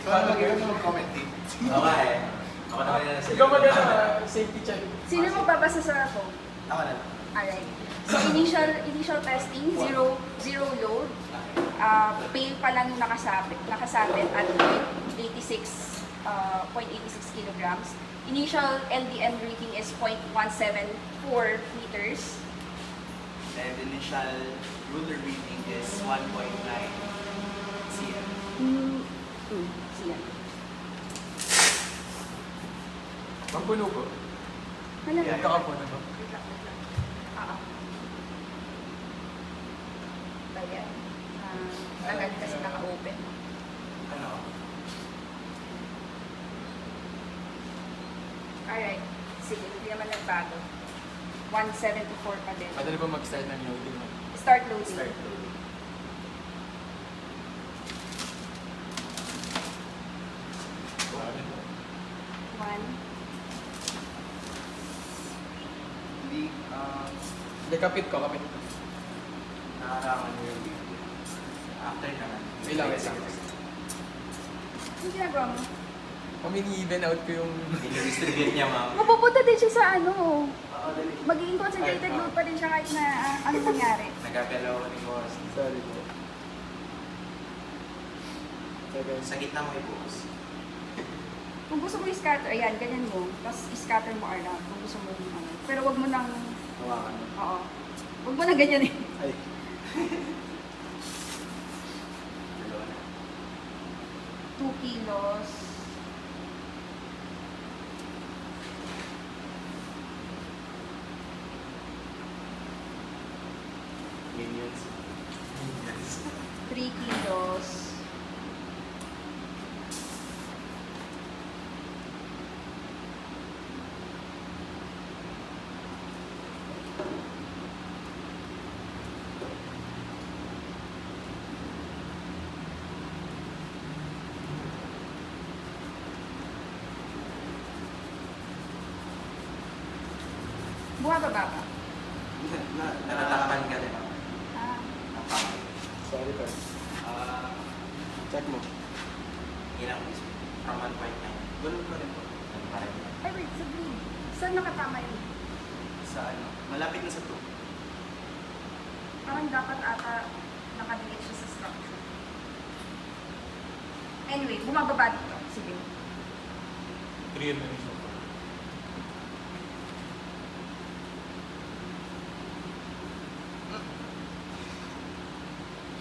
Paano kayo mag-commentate? Okay. Ako naman yan sa Ikaw safety check. Sino magbabasa sa phone? Ako na lang. Alright. So initial testing, zero load. Pail pa lang yung nakasabit at 0.86 kilograms. Initial LDM reading is 0.174 meters. And initial ruler reading is 1.9 cm. Siya. Magpuno ko. Ano Yeah. Magkakapuno ko. Wait lang. Oo. Ayan. Tagal kasi naka-open. Ano? Alright. Sige, hindi naman nagbago. 174 pa din. Madali ba mag-start ng loading? Start loading. Start loading. One. Hindi, Hindi, kapit ko. nakakaroon mo yung video. After naman. Wait lang, wait lang. Ano ginagawa mo? Pamini-even out ko yung... Distribute niya, ma'am. Mapupunta din siya sa ano. Oo, dali. Magiging concentrated Ay, load pa din siya kahit na anong mangyari. Nagagalaw ni boss. Sorry po. Sa gitna mo ibuhos. Kung gusto mo i-scatter, ayan, ganyan mo. Tapos i-scatter mo around kung gusto mo yung ano. Pero wag mo nang, Hawakan mo. oo. Wag mo nang ganyan eh. Ay. Dalawa na. 2 kilos. Minions. 3 kilos. Bumababa ba? Natatakapan ka din, ma'am. Ah, Sorry pa. Check mo. Ilang is from 1.9. Ganun pa rin po. Ganun pa rin. ay wait, sabihin. Saan nakatama yun? Sa ano? Malapit na sa 2. Parang dapat ata nakadikit siya sa structure. Anyway, bumababa dito. Sige. 3 na rin siya.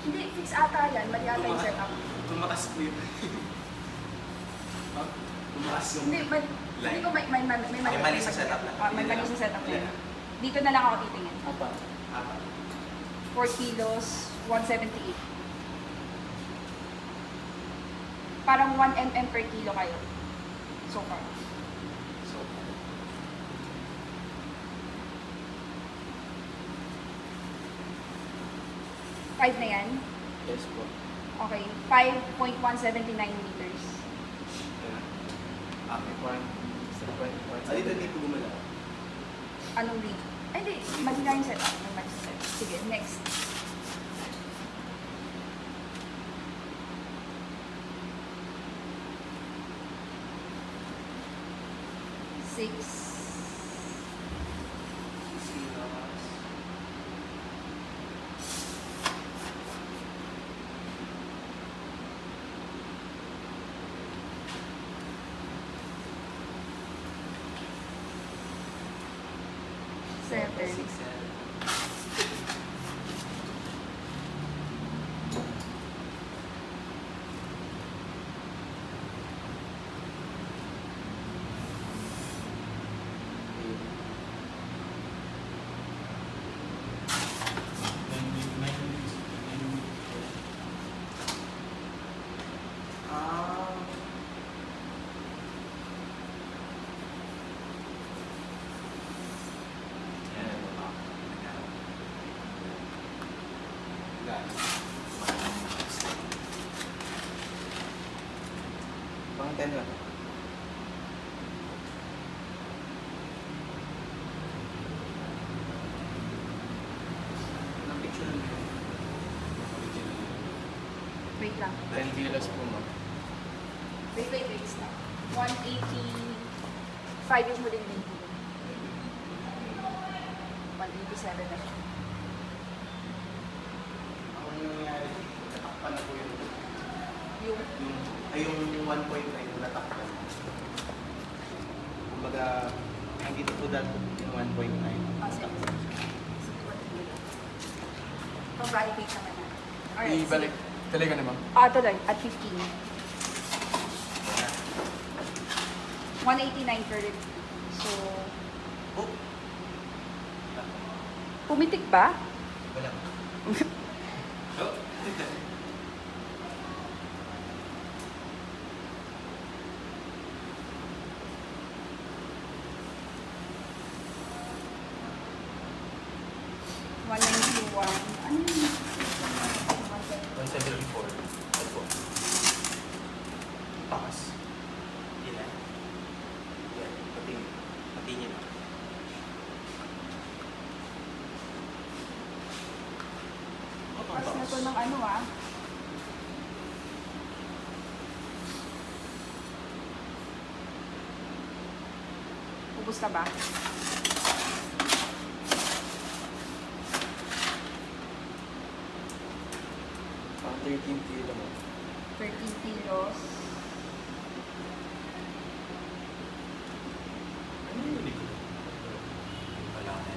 Hindi, fix ata yan. Mali ata yung setup. Tumakas po yun. Tumakas yung... Hindi, hindi ko may May mali sa setup na. May mali sa setup na Yeah. yun. Dito na lang ako titingin. Apa? Apat. 4 kilos, 178. Parang 1 mm per kilo kayo. So far. So, 5 na yan. Yes po. Okay. 5.179 meters. okay. 1. Ah, dito hindi po gumalaw. Anong read? Ay, hindi. Mali na yung setup. May mali sa setup. Sige, next. Six. Seven. Pang 10 lang. Anong picture na yun? Wait lang. 10 kilos po, ma'am. Wait, stop. 185 yung huling reading. 187 na siya. Ang nangyayari, natakpan na po yung Yung, yung 1.9 na natakpan. Kumbaga, nandito po dati yung 1.9. sige. Pag-validate naman na. Alright, Ibalik. Talaga naman. Tuloy, at 15. 189 currently. So, Oh! pumitik ba? Wala. Oh! 191. Ano yun? 174. Ano po? Takas. Ilan? Yan. Pati niyo na. Pas na to ng ano ah. Ubus na ba? Pang 13 kilo mo. 13 kilos. Wala na.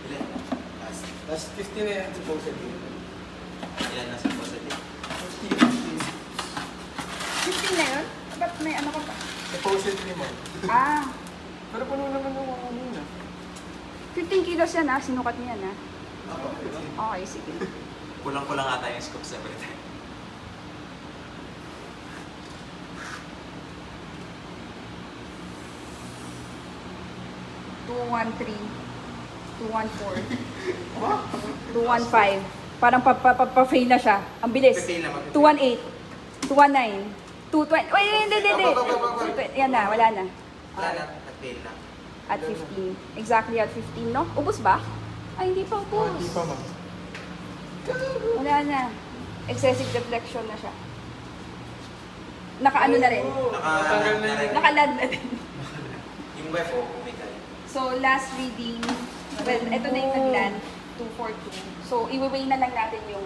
Ilan? Last. Last 15 na yan supposedly. Ilan na sa positive? 15 na yun? Ba't may ano ka pa? Supposedly mo. Ah, Pero puno naman yung mga kanina. 15 kilos yan ah. Sinukat niya na. Ako. Okay, sige. Kulang-kulang ata yung scopes every time. What? 215. Parang pa-fail na siya. Ang bilis. Fail na, 218. 219. 220. Wait, hindi. Yan na, wala na. Wala na, nag-fail na. At 15. Exactly at 15, no? Ubus ba? Ay, hindi pa ubus. Hindi pa man. Wala na. Excessive deflection na siya. Nakaano na rin. Natanggal na yun. Nakaland na din. Yung web o kumikal. So, last reading, well, ito na yung nag-land, 242. So, iwi-weigh na lang natin yung